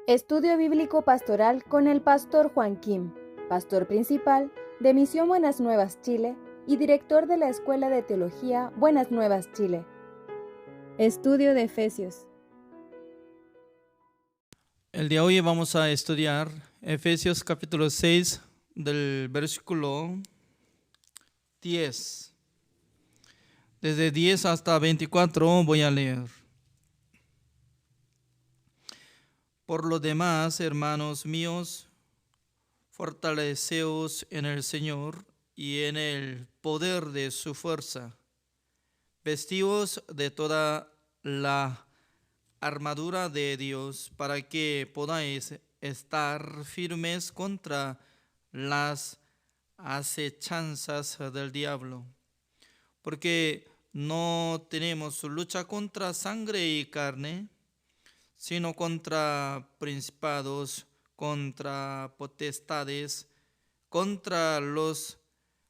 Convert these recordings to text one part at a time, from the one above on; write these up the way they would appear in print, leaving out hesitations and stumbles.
Estudio Bíblico Pastoral con el Pastor Juan Kim, Pastor Principal de Misión Buenas Nuevas Chile y Director de la Escuela de Teología Buenas Nuevas Chile. Estudio de Efesios. El día de hoy vamos a estudiar Efesios capítulo 6 del versículo 10. Desde 10 hasta 24 voy a leer. Por lo demás, hermanos míos, fortaleceos en el Señor y en el poder de su fuerza. Vestíos de toda la armadura de Dios para que podáis estar firmes contra las acechanzas del diablo. Porque no tenemos lucha contra sangre y carne, sino contra principados, contra potestades, contra los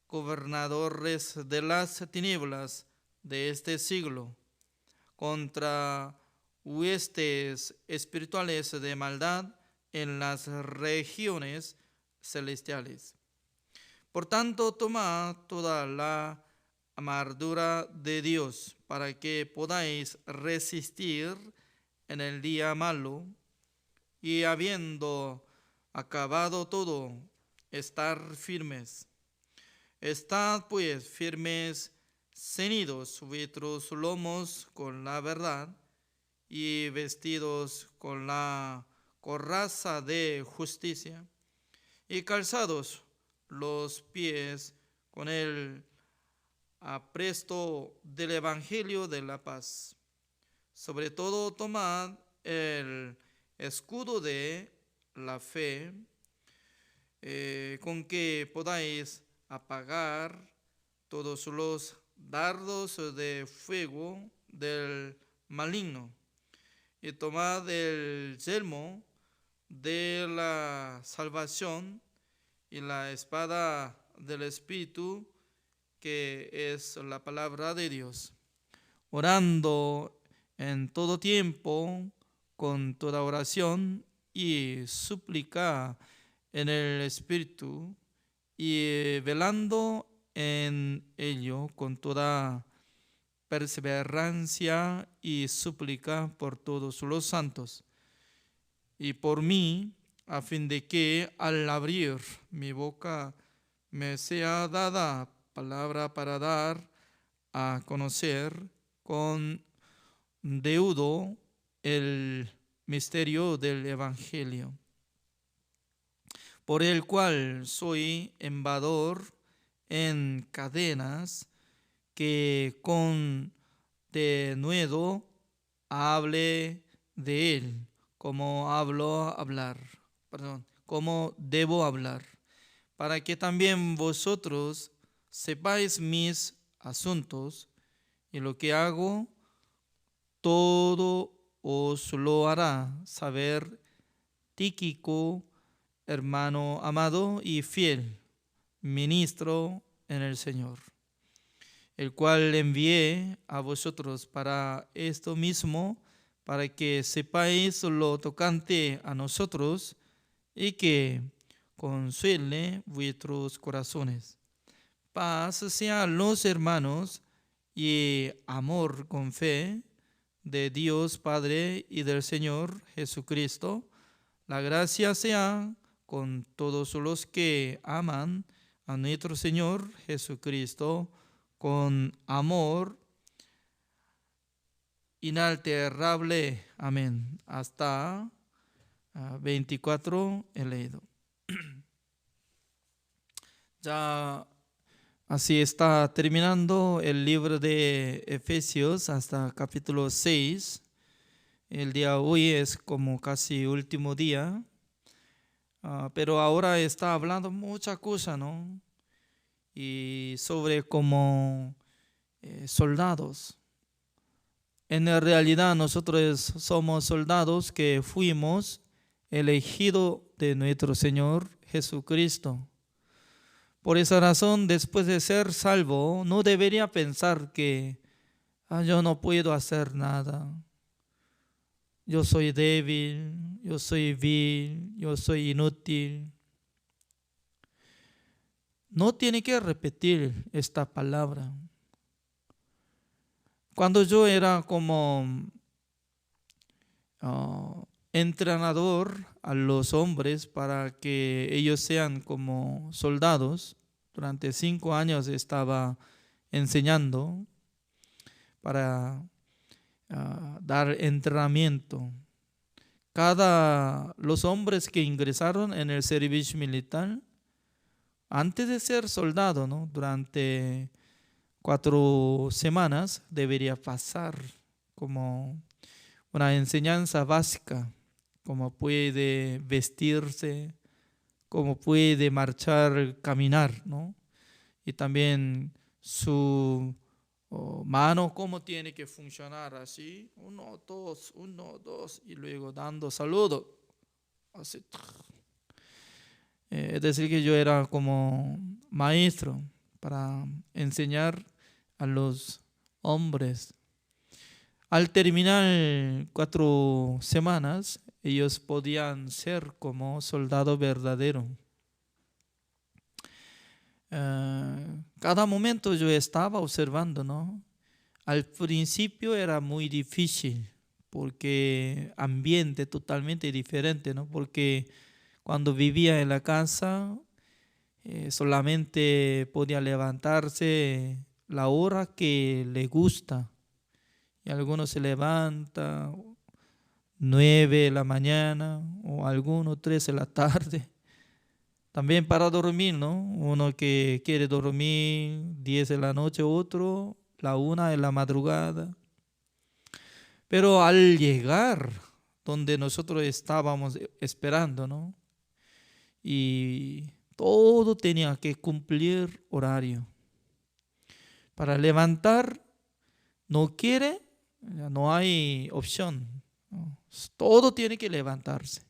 gobernadores de las tinieblas de este siglo, contra huestes espirituales de maldad en las regiones celestiales. Por tanto, tomad toda la armadura de Dios para que podáis resistir en el día malo y habiendo acabado todo, estar firmes. Estad pues firmes, ceñidos vuestros lomos con la verdad y vestidos con la coraza de justicia y calzados los pies con el apresto del evangelio de la paz. Sobre todo tomad el escudo de la fe, con que podáis apagar todos los dardos de fuego del maligno, y tomad el yelmo de la salvación y la espada del Espíritu, que es la palabra de Dios, orando en todo tiempo con toda oración y súplica en el Espíritu, y velando en ello con toda perseverancia y súplica por todos los santos y por mí, a fin de que al abrir mi boca me sea dada palabra para dar a conocer con denudo el misterio del evangelio, por el cual soy embajador en cadenas, que con denuedo hable de él como debo hablar, para que también vosotros sepáis mis asuntos, y lo que hago, todo os lo hará saber Tíquico, hermano amado y fiel, ministro en el Señor, el cual envié a vosotros para esto mismo, para que sepáis lo tocante a nosotros y que consuele vuestros corazones. Paz sea a los hermanos y amor con fe de Dios Padre y del Señor Jesucristo. La gracia sea con todos los que aman a nuestro Señor Jesucristo con amor inalterable. Amén. Hasta 24 he leído. Ya así está terminando el libro de Efesios hasta capítulo 6. El día de hoy es como casi último día, pero ahora está hablando mucha cosa, ¿no? Y sobre como soldados. En realidad nosotros somos soldados que fuimos elegidos de nuestro Señor Jesucristo. Por esa razón, después de ser salvo, no debería pensar que yo no puedo hacer nada. yo soy débil, yo soy vil, yo soy inútil. No tiene que repetir esta palabra. Cuando yo era como entrenador a los hombres para que ellos sean como soldados, durante 5 años estaba enseñando para dar entrenamiento. Los hombres que ingresaron en el servicio militar, antes de ser soldado, ¿no?, durante 4 semanas debería pasar como una enseñanza básica, cómo puede vestirse, cómo puede marchar, caminar, ¿no? Y también su mano, cómo tiene que funcionar así, 1, 2, 1, 2, y luego dando saludo. Así. Es decir, que yo era como maestro para enseñar a los hombres. Al terminar 4 semanas, ellos podían ser como soldado verdadero. Cada momento yo estaba observando, ¿no? Al principio era muy difícil porque ambiente totalmente diferente, ¿no? Porque cuando vivía en la casa solamente podía levantarse la hora que le gusta. Y algunos se levantan 9 de la mañana o algunos 3 de la tarde. También para dormir, ¿no? Uno que quiere dormir 10 de la noche, otro la 1 de la madrugada. Pero al llegar donde nosotros estábamos esperando, ¿no?, y todo tenía que cumplir horario. Para levantar, no quiere, no hay opción, ¿no? Todo tiene que levantarse.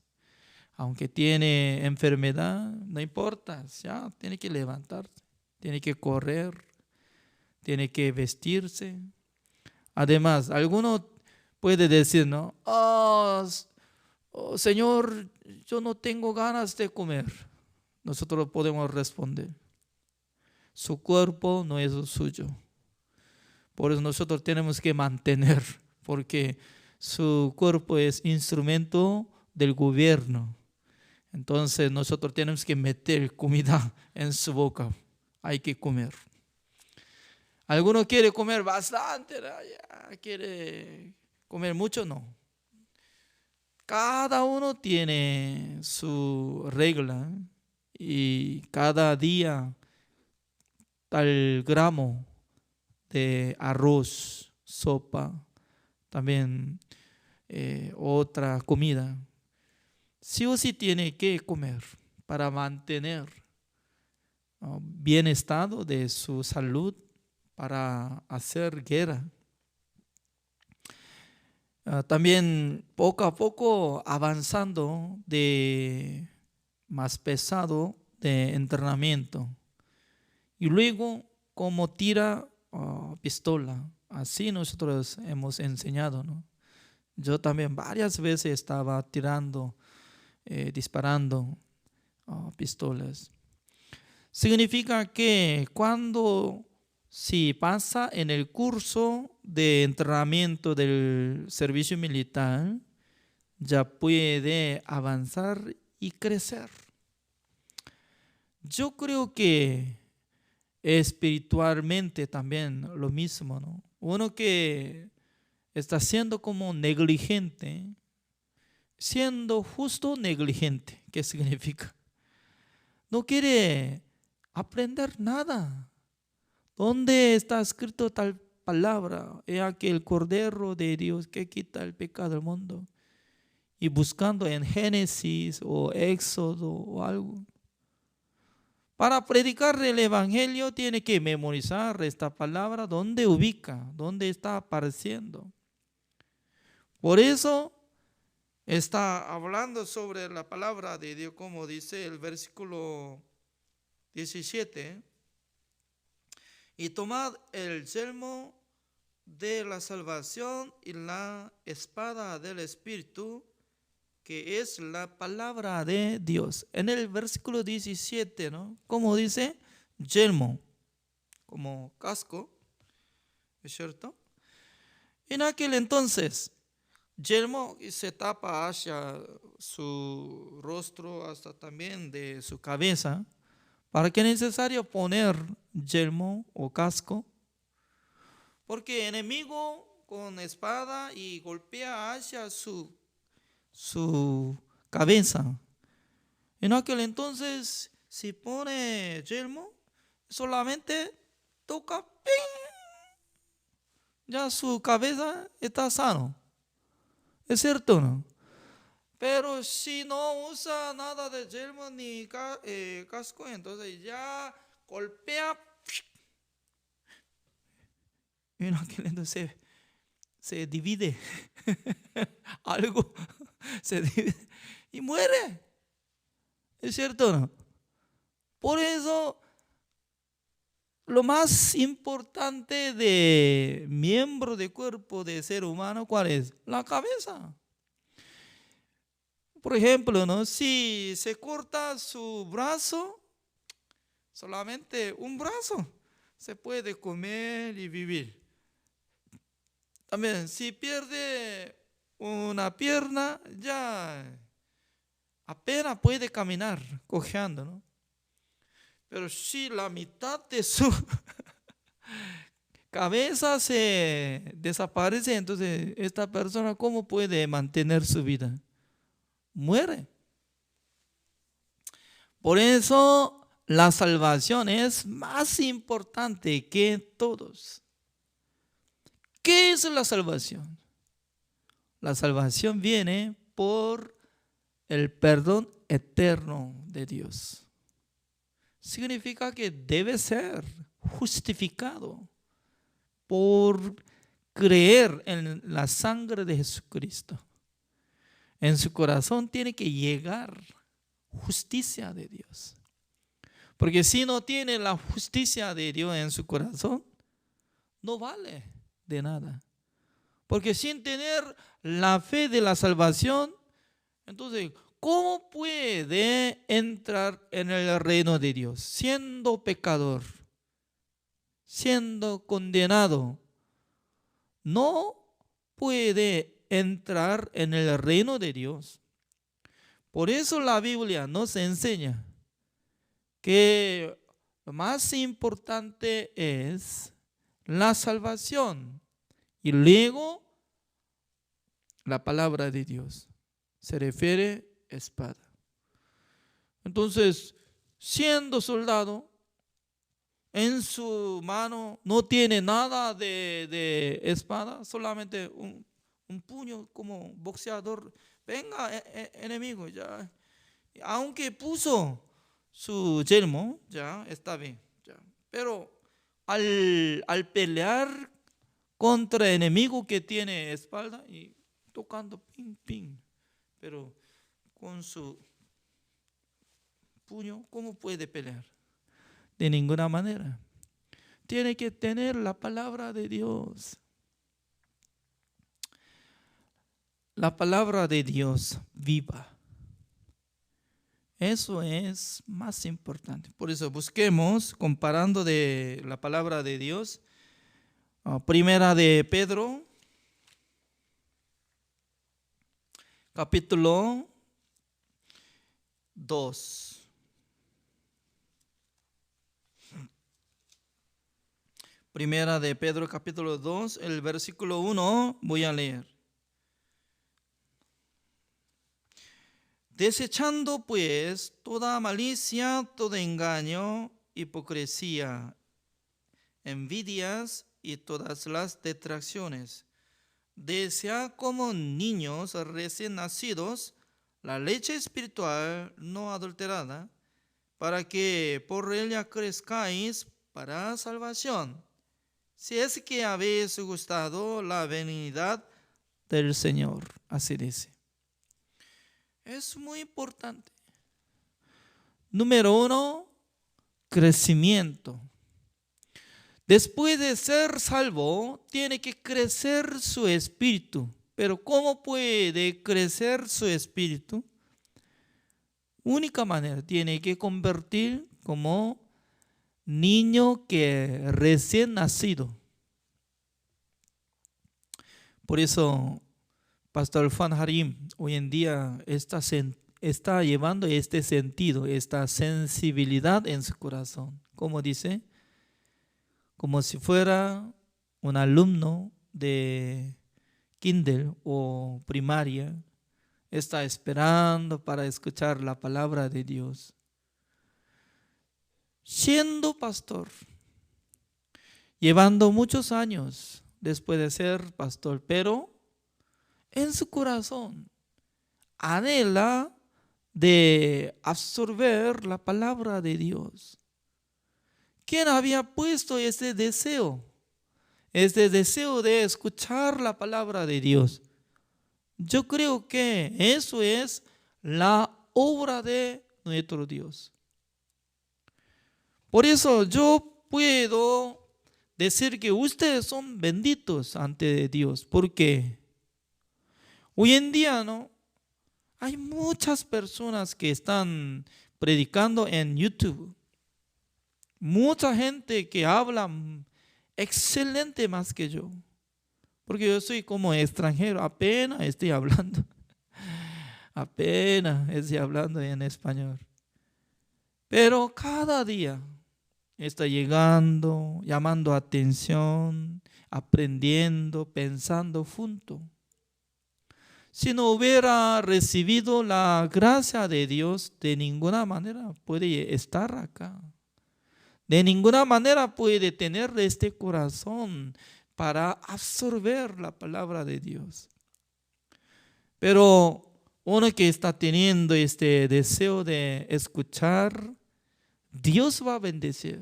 Aunque tiene enfermedad, no importa, ya tiene que levantarse, tiene que correr, tiene que vestirse. Además, alguno puede decir, ¿no? Señor, yo no tengo ganas de comer. Nosotros podemos responder, su cuerpo no es suyo. Por eso nosotros tenemos que mantener, porque su cuerpo es instrumento del gobierno. Entonces nosotros tenemos que meter comida en su boca. Hay que comer. Alguno quiere comer bastante, ya quiere comer mucho, no. Cada uno tiene su regla y cada día tal gramo de arroz, sopa, también otra comida. Sí o sí tiene que comer para mantener bienestar de su salud, para hacer guerra. También poco a poco avanzando de más pesado de entrenamiento. Y luego como tira pistola. Así nosotros hemos enseñado, ¿no? Yo también varias veces estaba tirando, disparando pistolas. Significa que cuando si pasa en el curso de entrenamiento del servicio militar, ya puede avanzar y crecer. Yo creo que espiritualmente también lo mismo, ¿no? Uno que está siendo como negligente, siendo justo negligente, ¿qué significa? No quiere aprender nada. ¿Dónde está escrito tal palabra? He aquí el Cordero de Dios que quita el pecado del mundo. Y buscando en Génesis o Éxodo o algo. Para predicar el evangelio tiene que memorizar esta palabra, dónde ubica, dónde está apareciendo. Por eso está hablando sobre la palabra de Dios, como dice el versículo 17. Y tomad el yelmo de la salvación y la espada del Espíritu, que es la palabra de Dios. En el versículo 17, ¿no? Como dice, yelmo, como casco, ¿es cierto? En aquel entonces, yelmo se tapa hacia su rostro hasta también de su cabeza. ¿Para qué es necesario poner yelmo o casco? Porque el enemigo con espada y golpea hacia su cabeza. En aquel entonces, si pone yelmo, solamente toca, ¡ping! Ya su cabeza está sano. ¿Es cierto o no? Pero si no usa nada de yelmo ni casco, entonces ya golpea. En aquel entonces se divide algo, se divide y muere. ¿Es cierto o no? Por eso, lo más importante de miembro de cuerpo de ser humano, ¿cuál es? La cabeza. Por ejemplo, ¿no? Si se corta su brazo, solamente un brazo, se puede comer y vivir. También, si pierde una pierna, ya apenas puede caminar, cojeando, ¿no? Pero si la mitad de su cabeza se desaparece, entonces esta persona, ¿cómo puede mantener su vida? Muere. Por eso la salvación es más importante que todos. ¿Qué es la salvación? La salvación viene por el perdón eterno de Dios. Significa que debe ser justificado por creer en la sangre de Jesucristo. En su corazón tiene que llegar justicia de Dios. Porque si no tiene la justicia de Dios en su corazón, no vale de nada. Porque sin tener la fe de la salvación, entonces, ¿cómo puede entrar en el reino de Dios? Siendo pecador, siendo condenado, no puede entrar en el reino de Dios. Por eso la Biblia nos enseña que lo más importante es la salvación y luego la palabra de Dios. Se refiere a espada. Entonces, siendo soldado, en su mano no tiene nada de espada, solamente un puño como boxeador. Venga, enemigo, ya. Aunque puso su yelmo, ya está bien. Ya. Pero al pelear contra el enemigo que tiene espalda y tocando ping, ping, pero con su puño, ¿cómo puede pelear? De ninguna manera. Tiene que tener la palabra de Dios. La palabra de Dios viva. Eso es más importante. Por eso busquemos, comparando de la palabra de Dios, primera de Pedro, capítulo 2. Primera de Pedro, capítulo 2, el versículo 1, voy a leer. Desechando pues toda malicia, todo engaño, hipocresía, envidias y todas las detracciones. Desea como niños recién nacidos la leche espiritual no adulterada, para que por ella crezcáis para salvación, si es que habéis gustado la benignidad del Señor. Así dice. Es muy importante. Número 1, crecimiento. Después de ser salvo, tiene que crecer su espíritu. Pero ¿cómo puede crecer su espíritu? Única manera, tiene que convertir como niño que recién nacido. Por eso, Pastor Juan Harim hoy en día está llevando este sentido, esta sensibilidad en su corazón. ¿Cómo dice? Como si fuera un alumno de kinder o primaria, está esperando para escuchar la palabra de Dios. Siendo pastor, llevando muchos años después de ser pastor, pero en su corazón anhela de absorber la palabra de Dios. ¿Quién había puesto ese deseo? Este deseo de escuchar la palabra de Dios. Yo creo que eso es la obra de nuestro Dios. Por eso yo puedo decir que ustedes son benditos ante Dios, porque hoy en día, ¿no?, hay muchas personas que están predicando en YouTube. Mucha gente que habla excelente más que yo. Porque yo soy como extranjero, apenas estoy hablando. Apenas estoy hablando en español. Pero cada día está llegando, llamando atención, aprendiendo, pensando junto. Si no hubiera recibido la gracia de Dios, de ninguna manera puede estar acá. De ninguna manera puede tener este corazón para absorber la palabra de Dios. Pero uno que está teniendo este deseo de escuchar, Dios va a bendecir.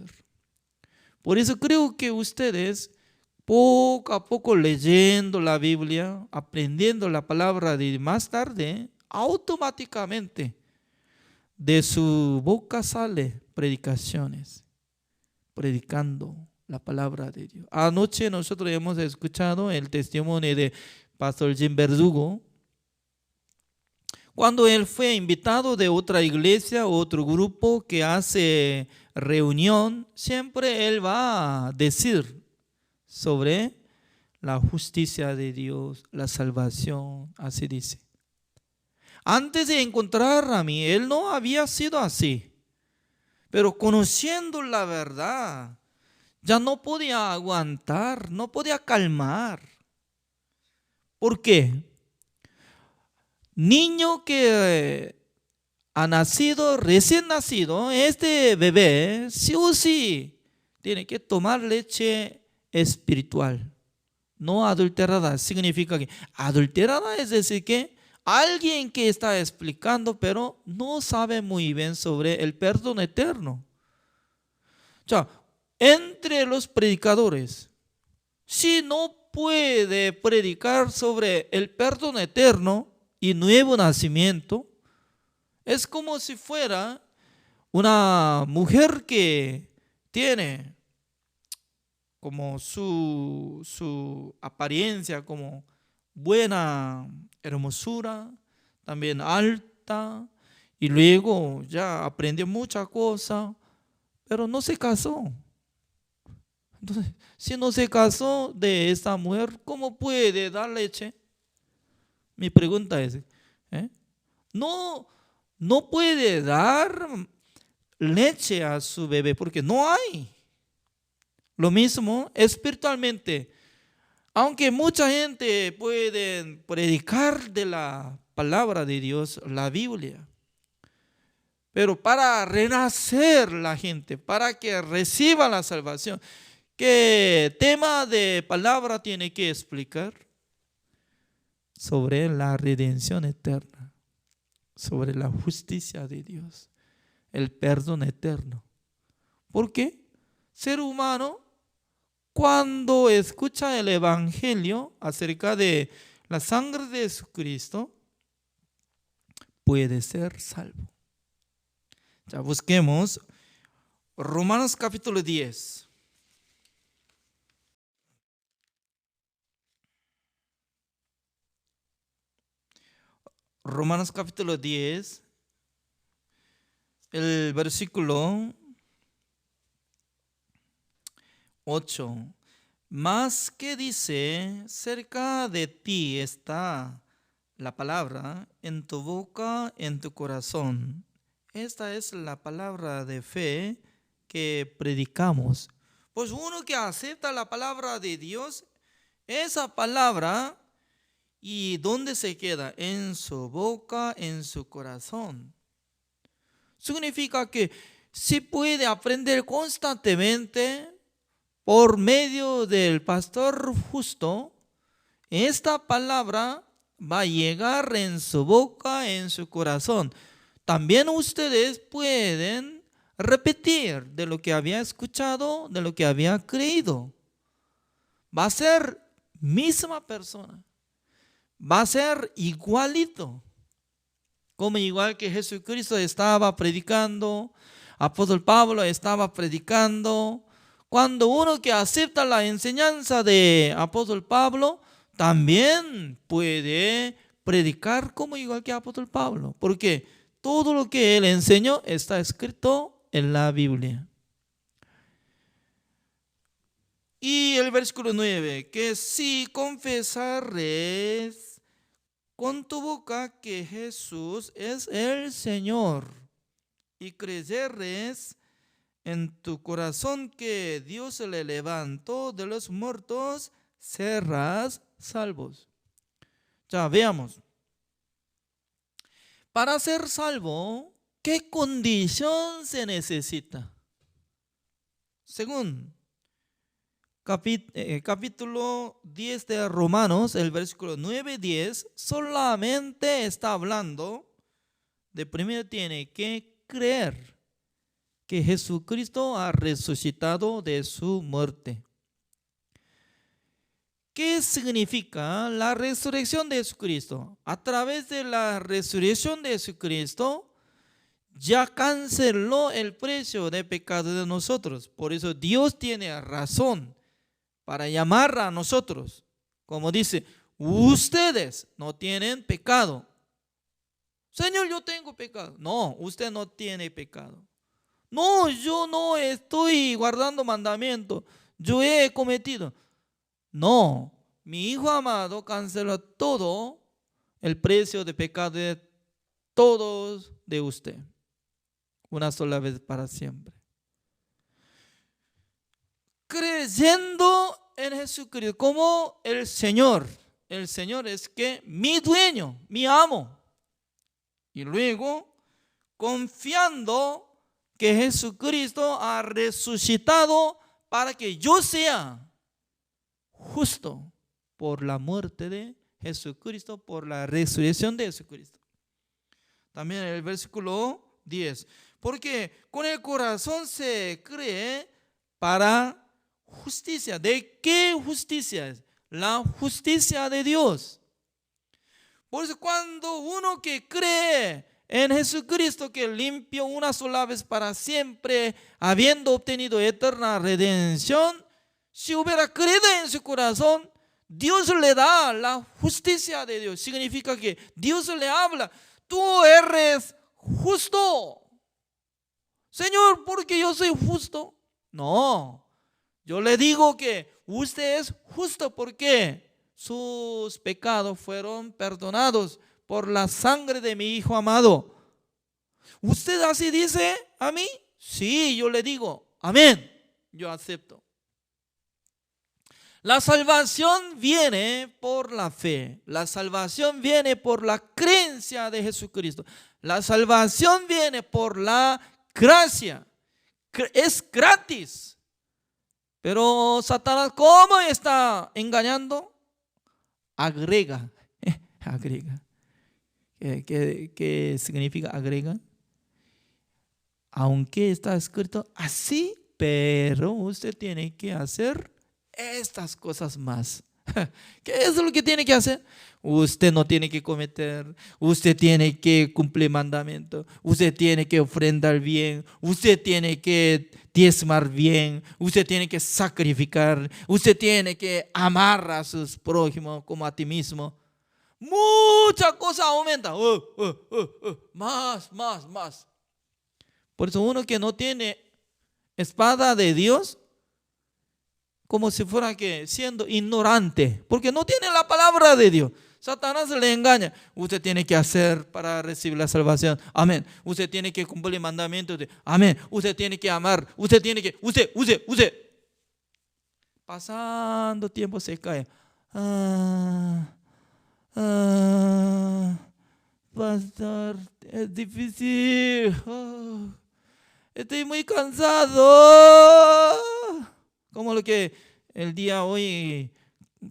Por eso creo que ustedes, poco a poco leyendo la Biblia, aprendiendo la palabra de más tarde, automáticamente de su boca sale predicaciones, predicando la palabra de Dios. Anoche nosotros hemos escuchado el testimonio de Pastor Jim Verdugo. Cuando él fue invitado de otra iglesia, otro grupo que hace reunión, siempre él va a decir sobre la justicia de Dios, la salvación, así dice. Antes de encontrar a mí, él no había sido así, pero conociendo la verdad, ya no podía aguantar, no podía calmar. ¿Por qué? Niño que ha nacido, recién nacido, este bebé sí o sí tiene que tomar leche espiritual, no adulterada. Significa que adulterada es decir que alguien que está explicando pero no sabe muy bien sobre el perdón eterno. O sea, entre los predicadores, si no puede predicar sobre el perdón eterno y nuevo nacimiento, es como si fuera una mujer que tiene como su apariencia como buena hermosura, también alta, y luego ya aprendió muchas cosas, pero no se casó. Entonces, si no se casó de esta mujer, ¿cómo puede dar leche? Mi pregunta es, no puede dar leche a su bebé porque no hay. Lo mismo espiritualmente. Aunque mucha gente puede predicar de la palabra de Dios, la Biblia, pero para renacer la gente, para que reciba la salvación, ¿qué tema de palabra tiene que explicar? Sobre la redención eterna, sobre la justicia de Dios, el perdón eterno. ¿Por qué? Ser humano, cuando escucha el evangelio acerca de la sangre de Jesucristo, puede ser salvo. Ya busquemos Romanos capítulo 10. Romanos capítulo 10, el versículo 8. Más que dice, cerca de ti está la palabra, en tu boca, en tu corazón. Esta es la palabra de fe que predicamos. Pues uno que acepta la palabra de Dios, esa palabra, ¿y dónde se queda? En su boca, en su corazón. Significa que si puede aprender constantemente por medio del pastor justo, esta palabra va a llegar en su boca, en su corazón. También ustedes pueden repetir de lo que había escuchado, de lo que había creído. Va a ser misma persona. Va a ser igualito. Como igual que Jesucristo estaba predicando, apóstol Pablo estaba predicando. Cuando uno que acepta la enseñanza de apóstol Pablo, también puede predicar como igual que apóstol Pablo. Porque todo lo que él enseñó está escrito en la Biblia. Y el versículo 9, que si confesares con tu boca que Jesús es el Señor y creyeres en tu corazón que Dios le levantó de los muertos, serás salvos. Ya veamos. Para ser salvo, ¿qué condición se necesita? Según capítulo 10 de Romanos, el versículo 9-10, solamente está hablando de primero tiene que creer que Jesucristo ha resucitado de su muerte. ¿Qué significa la resurrección de Jesucristo? A través de la resurrección de Jesucristo ya canceló el precio de pecado de nosotros. Por eso Dios tiene razón para llamar a nosotros. Como dice, ustedes no tienen pecado. Señor, yo tengo pecado. No, usted no tiene pecado. No, yo no estoy guardando mandamientos. Yo he cometido. No, mi Hijo amado canceló todo el precio de pecado de todos de usted. Una sola vez para siempre. Creyendo en Jesucristo como el Señor. El Señor es que mi dueño, mi amo. Y luego confiando que Jesucristo ha resucitado para que yo sea justo por la muerte de Jesucristo, por la resurrección de Jesucristo. También en el versículo 10. Porque con el corazón se cree para justicia. ¿De qué justicia es? La justicia de Dios. Por eso cuando uno que cree en Jesucristo que limpió una sola vez para siempre, habiendo obtenido eterna redención, si hubiera creído en su corazón, Dios le da la justicia de Dios. Significa que Dios le habla, tú eres justo. Señor, ¿por qué yo soy justo? No, yo le digo que usted es justo porque sus pecados fueron perdonados por la sangre de mi Hijo amado. ¿Usted así dice a mí? Sí, yo le digo, amén, yo acepto. La salvación viene por la fe. La salvación viene por la creencia de Jesucristo. La salvación viene por la gracia. Es gratis. Pero Satanás, ¿cómo está engañando? Agrega. Agrega. ¿Qué significa agrega? Aunque está escrito así, pero usted tiene que hacer estas cosas más. ¿Qué es lo que tiene que hacer? Usted no tiene que cometer, usted tiene que cumplir mandamientos, usted tiene que ofrendar bien, usted tiene que diezmar bien, usted tiene que sacrificar, usted tiene que amar a sus prójimos como a ti mismo. mucha cosa aumenta. Más, más, más. Por eso uno que no tiene espada de Dios, como si fuera que siendo ignorante, porque no tiene la palabra de Dios. Satanás le engaña. Usted tiene que hacer para recibir la salvación. Amén. Usted tiene que cumplir el mandamiento de amén. Usted tiene que amar. Usted tiene que, usted. Pasando tiempo se cae. Pastor, es difícil. Estoy muy cansado. Como lo que el día hoy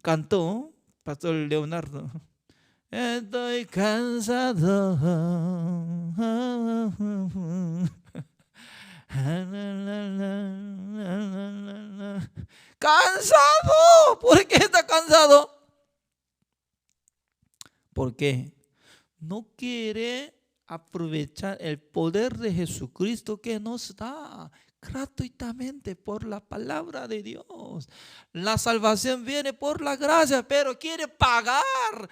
cantó Pastor Leonardo. Estoy cansado. Cansado. ¿Por qué está cansado? Porque no quiere aprovechar el poder de Jesucristo que nos da gratuitamente por la palabra de Dios. La salvación viene por la gracia, pero quiere pagar.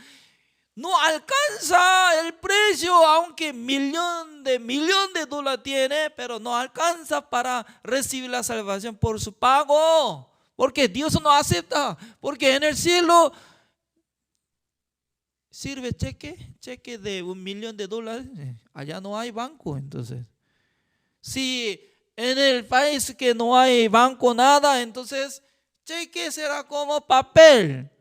No alcanza el precio, aunque millón de dólares tiene, pero no alcanza para recibir la salvación por su pago. Porque Dios no acepta, porque en el cielo sirve cheque de $1.000.000. Allá no hay banco, entonces. Si en el país que no hay banco, nada, entonces cheque será como papel.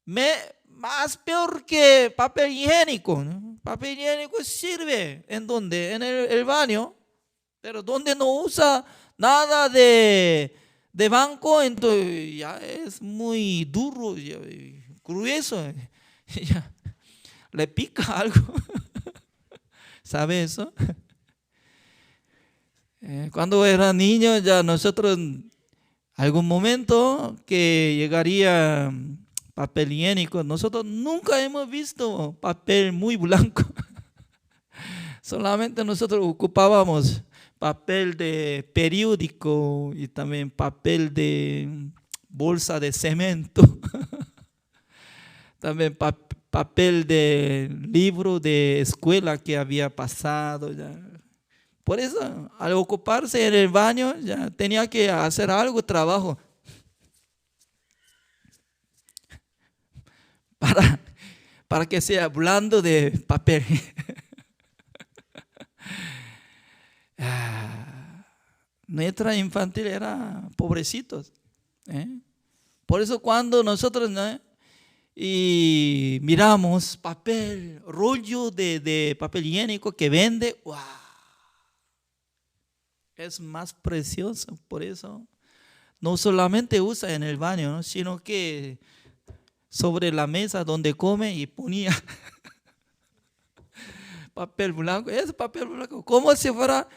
Más peor que papel higiénico, ¿no? Papel higiénico sirve ¿en dónde? En el baño, pero donde no usa nada de banco, entonces ya es muy duro, ya, grueso, ya, le pica algo. ¿Sabe eso? Cuando era niño, ya nosotros, algún momento que llegaría papel higiénico, nosotros nunca hemos visto papel muy blanco. Solamente nosotros ocupábamos papel de periódico y también papel de bolsa de cemento. También papel de libro de escuela que había pasado ya. Por eso, al ocuparse en el baño, ya tenía que hacer algo, trabajo, para que sea blando de papel. Nuestra infantil era pobrecitos. Por eso cuando nosotros y miramos papel, rollo de papel higiénico que vende, ¡wow! Es más precioso. Por eso no solamente usa en el baño, ¿no? Sino que sobre la mesa donde come y ponía papel blanco. Es papel blanco, como si fuera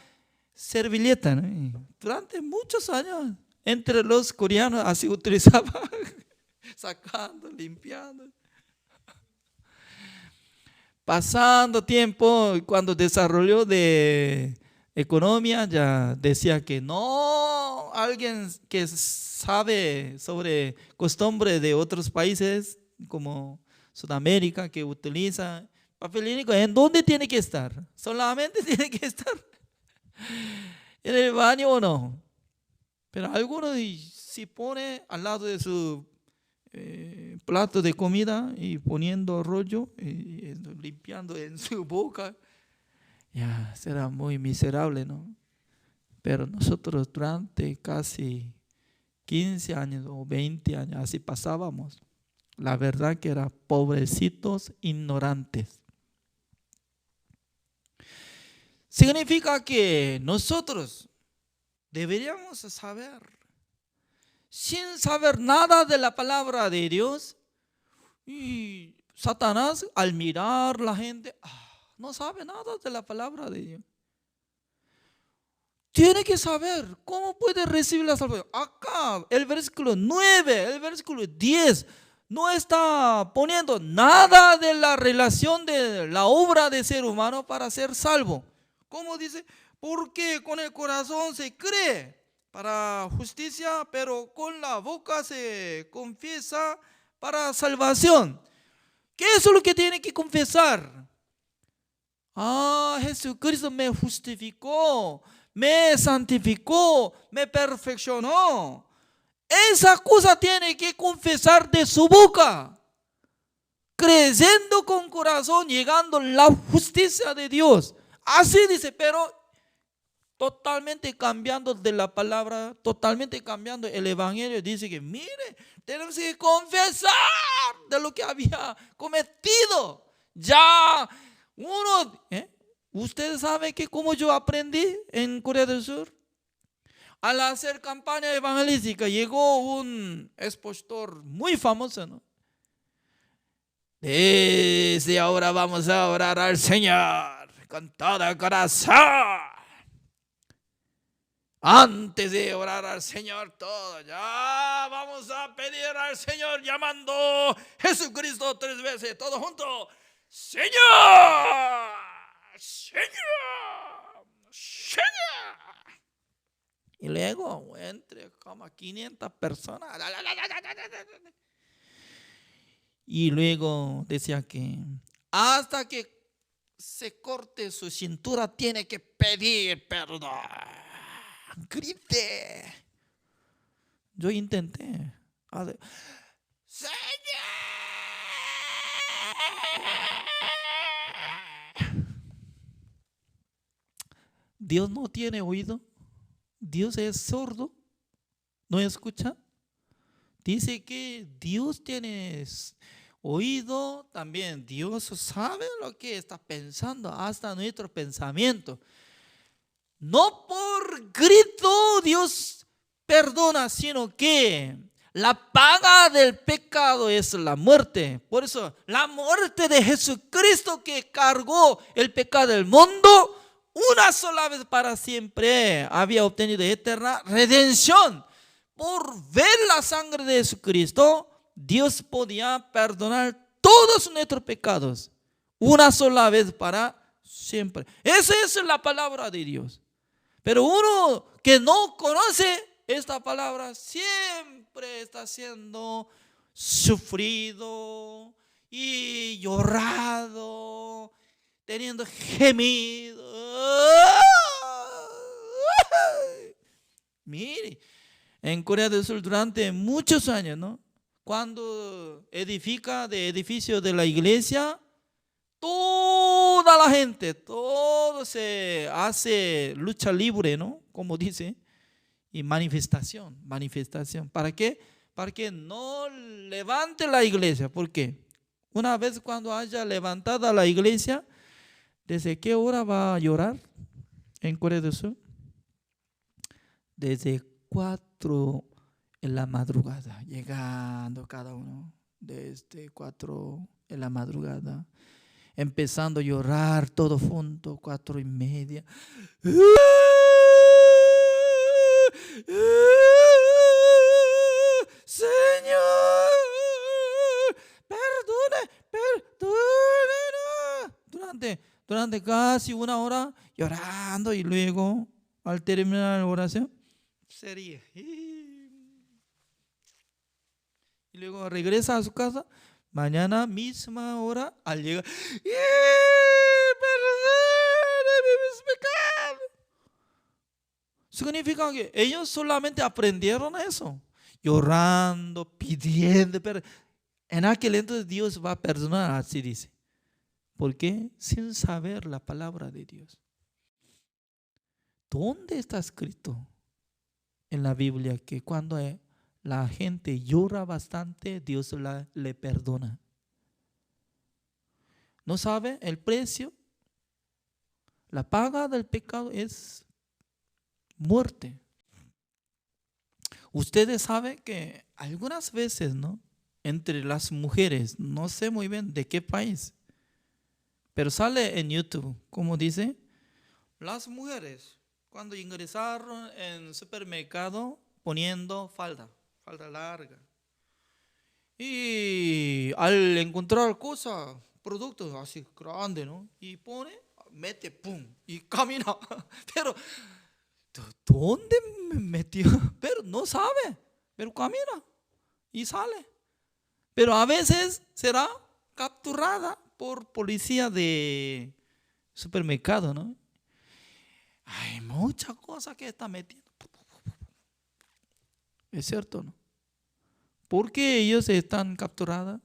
servilleta, ¿no? Durante muchos años entre los coreanos así utilizaban, sacando, limpiando. Pasando tiempo, cuando desarrolló de economía, ya decía que no, alguien que sabe sobre costumbres de otros países como Sudamérica que utiliza papel higiénico, ¿en dónde tiene que estar? Solamente tiene que estar en el baño o no. Pero algunos si pone al lado de su plato de comida y poniendo rollo y limpiando en su boca, ya será muy miserable, ¿no? Pero nosotros durante casi 15 años o 20 años así pasábamos. La verdad que eran pobrecitos ignorantes. Significa que nosotros deberíamos saber, sin saber nada de la palabra de Dios, y Satanás al mirar la gente, no sabe nada de la palabra de Dios. Tiene que saber cómo puede recibir la salvación. Acá el versículo 9, el versículo 10 no está poniendo nada de la relación de la obra de ser humano para ser salvo. ¿Cómo dice? Porque con el corazón se cree para justicia, pero con la boca se confiesa para salvación. ¿Qué es lo que tiene que confesar? Jesucristo me justificó, me santificó, me perfeccionó. Esa cosa tiene que confesar de su boca, creyendo con corazón, llegando a la justicia de Dios. Así dice, pero totalmente cambiando de la palabra, totalmente cambiando el evangelio. Dice que mire, tenemos que confesar de lo que había cometido. Ya ustedes saben que como yo aprendí en Corea del Sur, al hacer campaña evangelística, llegó un expositor muy famoso, ¿no? Desde ahora vamos a orar al Señor con todo corazón. Antes de orar al Señor todo, ya vamos a pedir al Señor llamando Jesucristo 3 veces, todos juntos. Señor, Señor, Señor. Y luego entre como 500 personas. Y luego decía que hasta que se corte su cintura tiene que pedir perdón. Grite. Yo intenté. Señor. Dios no tiene oído. Dios es sordo. ¿No escucha? Dice que Dios tiene oído también. Dios sabe lo que está pensando, hasta nuestro pensamiento. No por grito Dios perdona, sino que la paga del pecado es la muerte. Por eso la muerte de Jesucristo, que cargó el pecado del mundo una sola vez para siempre, había obtenido eterna redención. Por ver la sangre de Jesucristo, Dios podía perdonar todos nuestros pecados una sola vez para siempre. Esa es la palabra de Dios. Pero uno que no conoce esta palabra siempre está siendo sufrido y llorado, teniendo gemido. Mire, en Corea del Sur durante muchos años, ¿no? Cuando edifica de edificio de la iglesia, toda la gente, todo se hace lucha libre, ¿no? Como dice, y manifestación. ¿Para qué? Para que no levante la iglesia. ¿Por qué? Una vez cuando haya levantada la iglesia, ¿desde qué hora va a llorar en Corea del Sur? Desde 4 en la madrugada, llegando cada uno desde 4 en la madrugada, empezando a llorar todo junto, 4:30. Señor, perdone. Durante casi una hora llorando, y luego al terminar la oración se ríe. Y luego regresa a su casa, mañana misma hora, al llegar, perdóname mis pecados. Significa que ellos solamente aprendieron eso, llorando, pidiendo perdón. En aquel entonces Dios va a perdonar, así dice. ¿Por qué? Sin saber la palabra de Dios. ¿Dónde está escrito en la Biblia que cuando la gente llora bastante, Dios le perdona? ¿No sabe el precio? La paga del pecado es muerte. Ustedes saben que algunas veces, ¿no? Entre las mujeres, no sé muy bien de qué país, pero sale en YouTube, como dice, las mujeres cuando ingresaron en el supermercado poniendo falda larga, y al encontrar cosas, productos así grandes, ¿no? Y mete, pum, y camina. Pero ¿dónde me metió? Pero no sabe, pero camina y sale. Pero a veces será capturada por policía de supermercado, ¿no? Hay muchas cosas que está metiendo. ¿Es cierto, no? ¿Por qué ellos están capturados?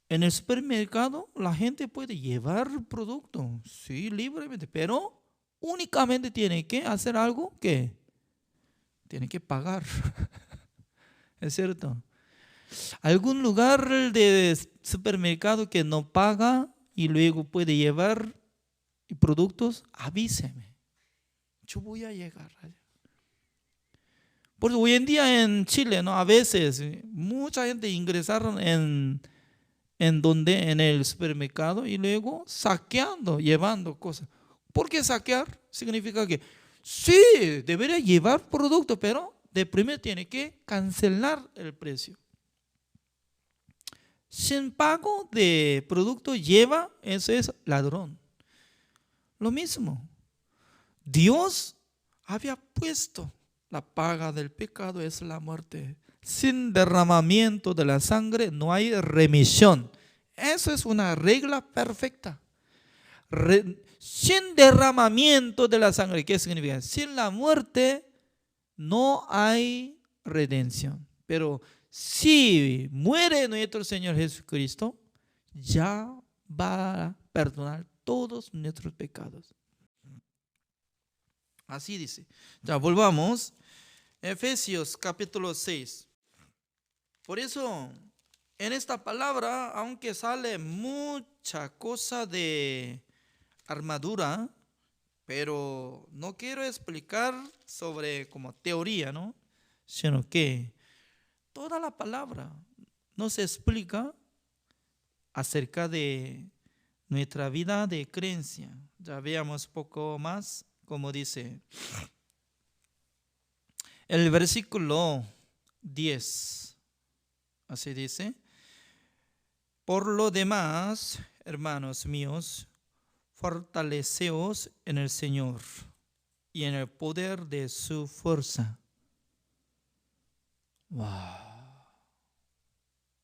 En el supermercado la gente puede llevar productos, sí, libremente, pero únicamente tiene que hacer algo que tiene que pagar. ¿Es cierto? ¿Algún lugar de supermercado que no paga y luego puede llevar productos? Avíseme. Yo voy a llegar allá. Porque hoy en día en Chile, ¿no? A veces mucha gente ingresaron en el supermercado y luego saqueando, llevando cosas. ¿Por qué saquear? Significa que sí, debería llevar producto, pero de primero tiene que cancelar el precio. Sin pago de producto lleva, eso es ladrón. Lo mismo, Dios había puesto la paga del pecado es la muerte. Sin derramamiento de la sangre no hay remisión. Eso es una regla perfecta. Sin derramamiento de la sangre, ¿qué significa? Sin la muerte no hay redención. Pero si muere nuestro Señor Jesucristo, ya va a perdonar todos nuestros pecados. Así dice. Ya volvamos. Efesios capítulo 6. Por eso, en esta palabra, aunque sale mucha cosa de armadura, pero no quiero explicar sobre como teoría, ¿no? Sino que toda la palabra nos explica acerca de nuestra vida de creencia. Ya veamos poco más, como dice el versículo 10. Así dice: por lo demás, hermanos míos, fortaleceos en el Señor y en el poder de su fuerza. Wow.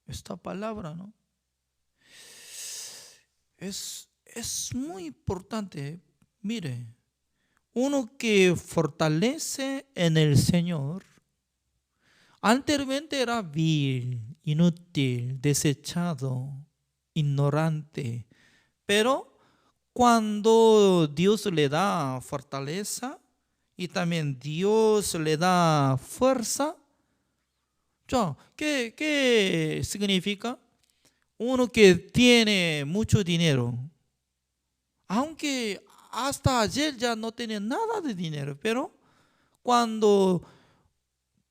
Esta palabra, ¿no? Es muy importante. Mire, uno que fortalece en el Señor, anteriormente era vil, inútil, desechado, ignorante, pero cuando Dios le da fortaleza y también Dios le da fuerza, ¿qué significa? Uno que tiene mucho dinero, aunque hasta ayer ya no tenía nada de dinero, pero cuando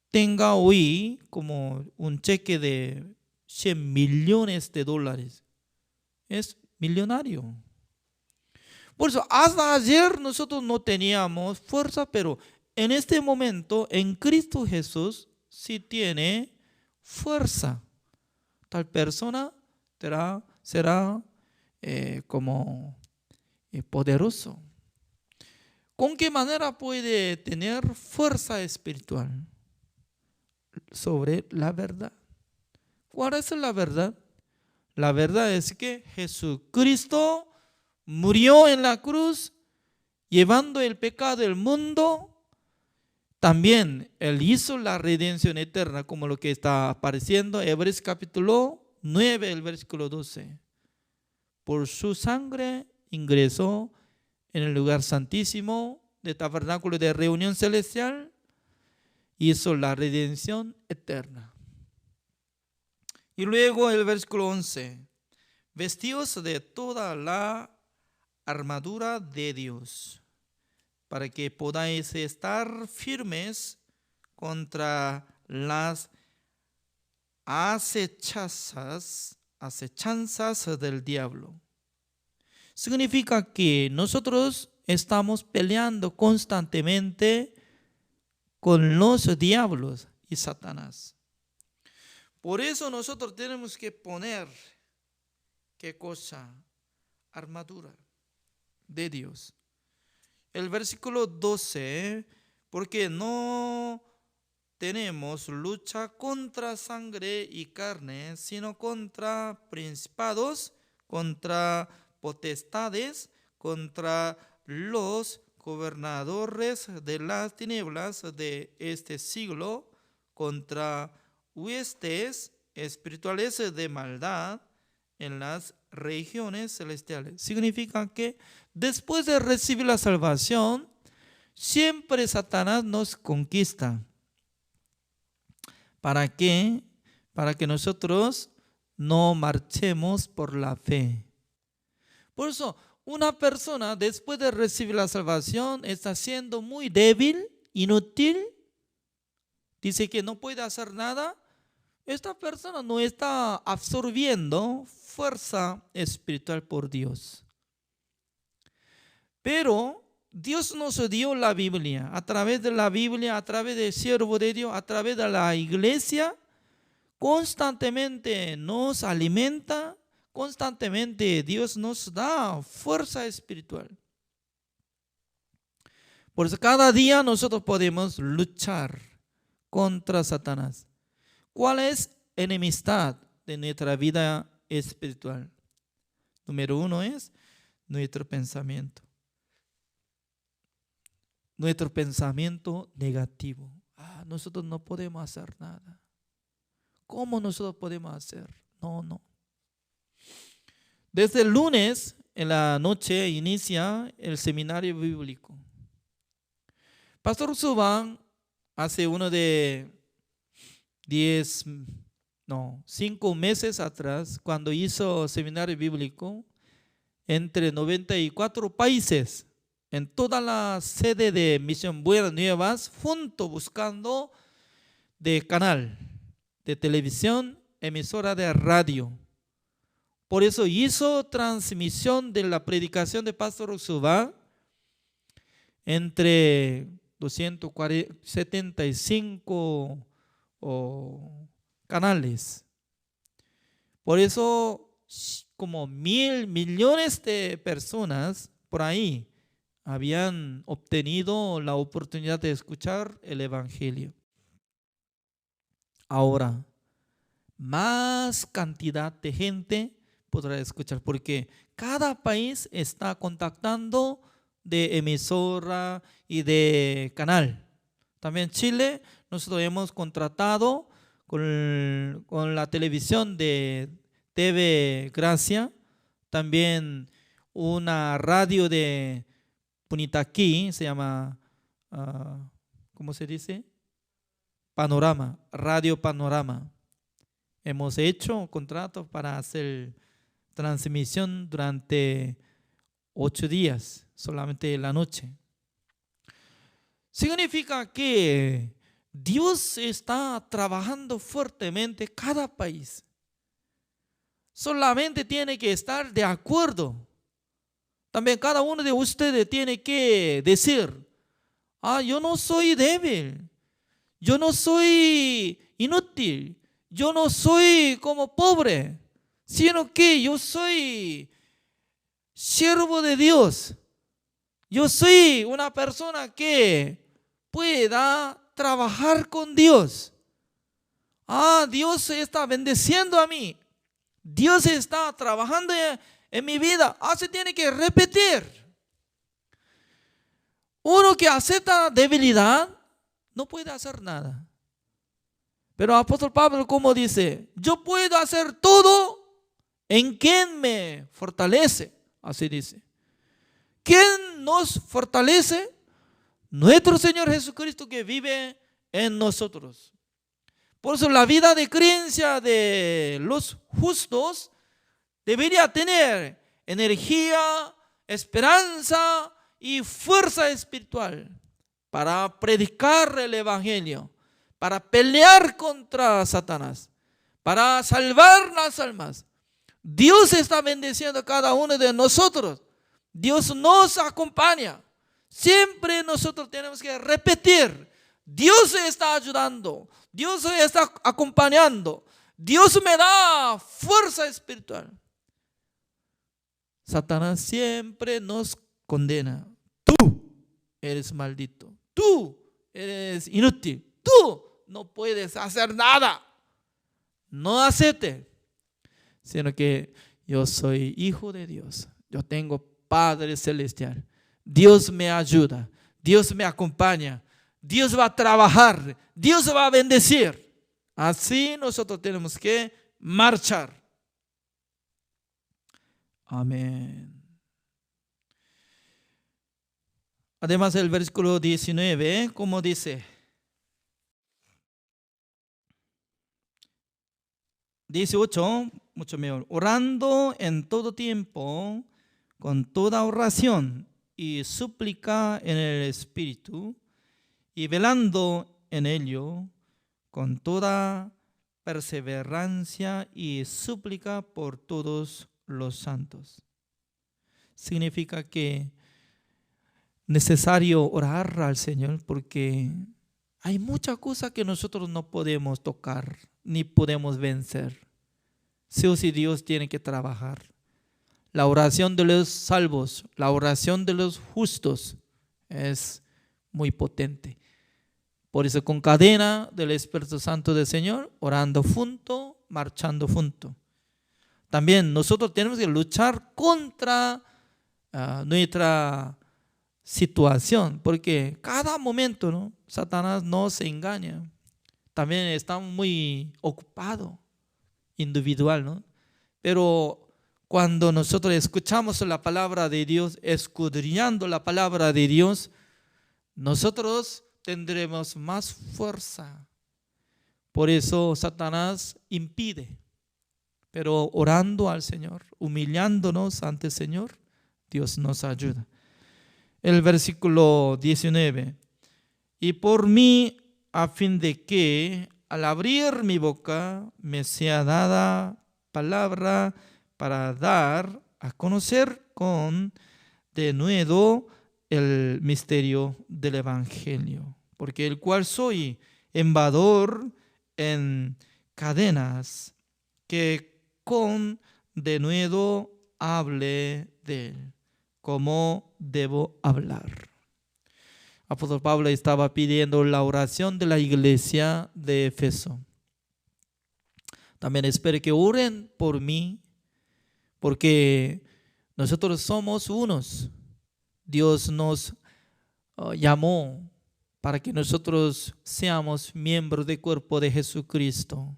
tenga hoy como un cheque de 100 millones de dólares, es millonario. Por eso, hasta ayer nosotros no teníamos fuerza, pero en este momento, en Cristo Jesús, sí tiene fuerza. Tal persona será como poderoso. ¿Con qué manera puede tener fuerza espiritual? Sobre la verdad. ¿Cuál es la verdad? La verdad es que Jesucristo murió en la cruz llevando el pecado del mundo. También Él hizo la redención eterna, como lo que está apareciendo en Hebreos capítulo 9, el versículo 12. Por su sangre ingresó en el lugar santísimo del tabernáculo de reunión celestial, hizo la redención eterna. Y luego el versículo 11. Vestíos de toda la armadura de Dios, para que podáis estar firmes contra las acechanzas del diablo. Significa que nosotros estamos peleando constantemente con los diablos y Satanás. Por eso nosotros tenemos que poner, ¿qué cosa? Armadura de Dios. El versículo 12, porque no tenemos lucha contra sangre y carne, sino contra principados, contra potestades, contra los gobernadores de las tinieblas de este siglo, contra huestes espirituales de maldad en las regiones celestiales. Significa que después de recibir la salvación, siempre Satanás nos conquista. ¿Para qué? Para que nosotros no marchemos por la fe. Por eso, una persona después de recibir la salvación está siendo muy débil, inútil, dice que no puede hacer nada. Esta persona no está absorbiendo fuerza espiritual por Dios. Pero Dios nos dio la Biblia. A través de la Biblia, a través del siervo de Dios, a través de la iglesia, constantemente nos alimenta, constantemente Dios nos da fuerza espiritual. Por eso cada día nosotros podemos luchar contra Satanás. ¿Cuál es enemistad de nuestra vida espiritual? Número 1 es nuestro pensamiento. Nuestro pensamiento negativo. Nosotros no podemos hacer nada. ¿Cómo nosotros podemos hacer? No. Desde el lunes en la noche inicia el seminario bíblico. Pastor Subán hace 5 meses atrás, cuando hizo seminario bíblico entre 94 países, en toda la sede de Misión Buenas Nuevas, junto buscando de canal de televisión, emisora de radio. Por eso hizo transmisión de la predicación de Pastor Usuba entre 275 canales. Por eso como 1,000 millones de personas por ahí habían obtenido la oportunidad de escuchar el Evangelio. Ahora, más cantidad de gente podrá escuchar, porque cada país está contactando de emisora y de canal. También Chile, nosotros hemos contratado con la televisión de TV Gracia, también una radio de Punitaquí, se llama, ¿cómo se dice? Panorama, Radio Panorama. Hemos hecho contratos para hacer transmisión durante 8 días, solamente en la noche. Significa que Dios está trabajando fuertemente cada país. Solamente tiene que estar de acuerdo. También cada uno de ustedes tiene que decir, yo no soy débil, yo no soy inútil, yo no soy como pobre, sino que yo soy siervo de Dios. Yo soy una persona que pueda trabajar con Dios. Dios está bendeciendo a mí. Dios está trabajando en mi vida. Se tiene que repetir. Uno que acepta debilidad no puede hacer nada. Pero el apóstol Pablo, como dice, yo puedo hacer todo en quien me fortalece. Así dice. ¿Quién nos fortalece? Nuestro Señor Jesucristo, que vive en nosotros. Por eso la vida de creencia de los justos debería tener energía, esperanza y fuerza espiritual para predicar el Evangelio, para pelear contra Satanás, para salvar las almas. Dios está bendiciendo a cada uno de nosotros. Dios nos acompaña. Siempre nosotros tenemos que repetir, Dios está ayudando, Dios está acompañando, Dios me da fuerza espiritual. Satanás siempre nos condena. Tú eres maldito, tú eres inútil, tú no puedes hacer nada. No acepte, sino que yo soy hijo de Dios. Yo tengo Padre Celestial. Dios me ayuda. Dios me acompaña. Dios va a trabajar. Dios va a bendecir. Así nosotros tenemos que marchar. Amén. Además, el versículo 19, como dice, 18, mucho mejor. Orando en todo tiempo, con toda oración y súplica en el Espíritu, y velando en ello, con toda perseverancia y súplica por todos los santos. Significa que necesario orar al Señor porque hay muchas cosas que nosotros no podemos tocar ni podemos vencer. Sí o sí Dios tiene que trabajar. La oración de los salvos, la oración de los justos es muy potente. Por eso con cadena del Espíritu Santo del Señor, orando junto, marchando junto. También nosotros tenemos que luchar contra nuestra situación, porque cada momento, ¿no?, Satanás nos engaña. También está muy ocupado, individual, ¿no? Pero cuando nosotros escuchamos la palabra de Dios, escudriñando la palabra de Dios, nosotros tendremos más fuerza. Por eso Satanás impide. Pero orando al Señor, humillándonos ante el Señor, Dios nos ayuda. El versículo 19. Y por mí, a fin de que al abrir mi boca me sea dada palabra para dar a conocer con denuedo el misterio del Evangelio, porque el cual soy embajador en cadenas, que con denuedo hable de él, como debo hablar. Apóstol Pablo estaba pidiendo la oración de la iglesia de Éfeso. También espero que oren por mí, porque nosotros somos unos. Dios nos llamó para que nosotros seamos miembros del cuerpo de Jesucristo.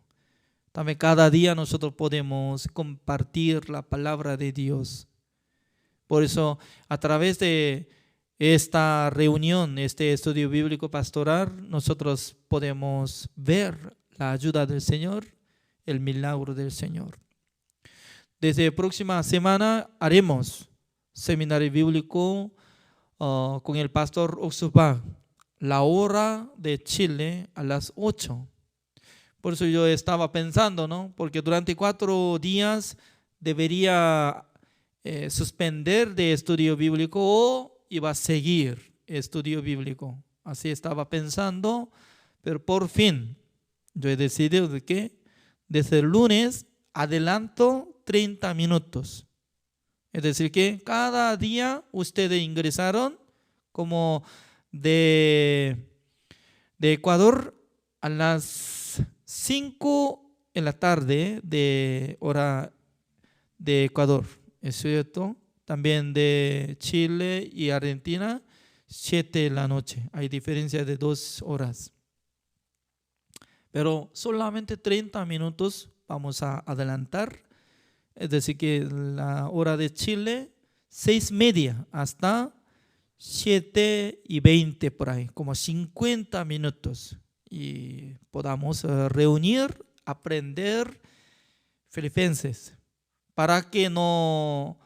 También cada día nosotros podemos compartir la palabra de Dios. Por eso, a través de esta reunión, este estudio bíblico pastoral, nosotros podemos ver la ayuda del Señor, el milagro del Señor. Desde la próxima semana haremos seminario bíblico con el pastor Oxupá, la hora de Chile a las 8. Por eso yo estaba pensando, ¿no?, porque durante 4 días debería suspender de estudio bíblico o iba a seguir estudio bíblico. Así estaba pensando, pero por fin yo he decidido de que desde el lunes adelanto 30 minutos. Es decir, que cada día ustedes ingresaron como de Ecuador a las 5 en la tarde de hora de Ecuador, ¿es cierto? También de Chile y Argentina, 7 de la noche. Hay diferencia de 2 horas. Pero solamente 30 minutos vamos a adelantar. Es decir, que la hora de Chile, 6:30 hasta 7:20 por ahí, como 50 minutos. Y podamos reunir, aprender Filipenses, para que no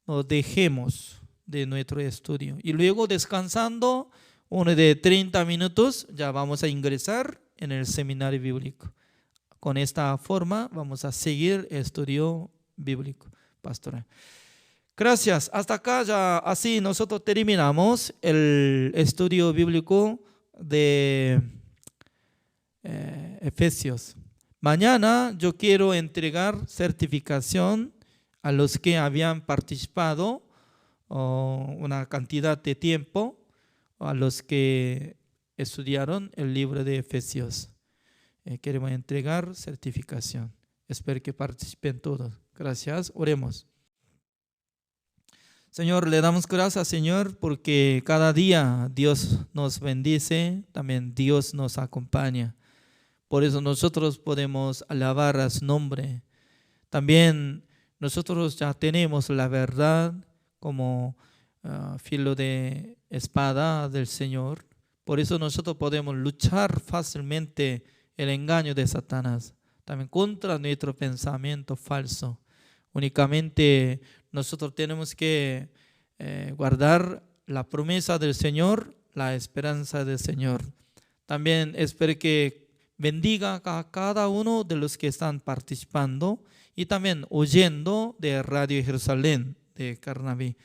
nos dejemos de nuestro estudio. Y luego descansando, uno de 30 minutos, ya vamos a ingresar en el seminario bíblico. Con esta forma vamos a seguir el estudio bíblico pastoral. Gracias. Hasta acá ya así nosotros terminamos el estudio bíblico de Efesios. Mañana yo quiero entregar certificación a los que habían participado una cantidad de tiempo, a los que estudiaron el libro de Efesios. queremos entregar certificación. Espero que participen todos. Gracias. Oremos. Señor, le damos gracias, Señor, porque cada día Dios nos bendice, también Dios nos acompaña. Por eso nosotros podemos alabar a su nombre. También nosotros ya tenemos la verdad como filo de espada del Señor. Por eso nosotros podemos luchar fácilmente el engaño de Satanás, también contra nuestro pensamiento falso. Únicamente nosotros tenemos que guardar la promesa del Señor, la esperanza del Señor. También espero que bendiga a cada uno de los que están participando y también oyendo de Radio Jerusalén de Carnaví,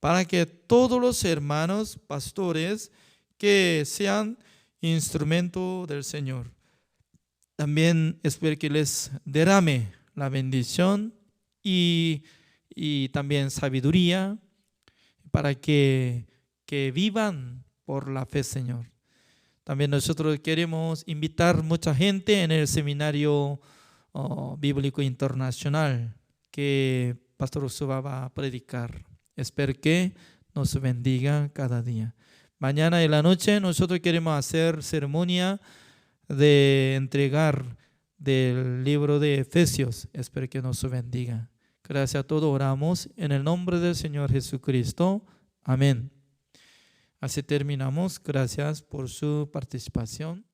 para que todos los hermanos pastores que sean instrumento del Señor. También espero que les derrame la bendición y también sabiduría para que vivan por la fe, Señor. También nosotros queremos invitar mucha gente en el seminario bíblico internacional que Pastor Usuba va a predicar. Espero que nos bendiga cada día. Mañana en la noche nosotros queremos hacer ceremonia de entregar del libro de Efesios. Espero que nos bendiga. Gracias a todos. Oramos en el nombre del Señor Jesucristo. Amén. Así terminamos. Gracias por su participación.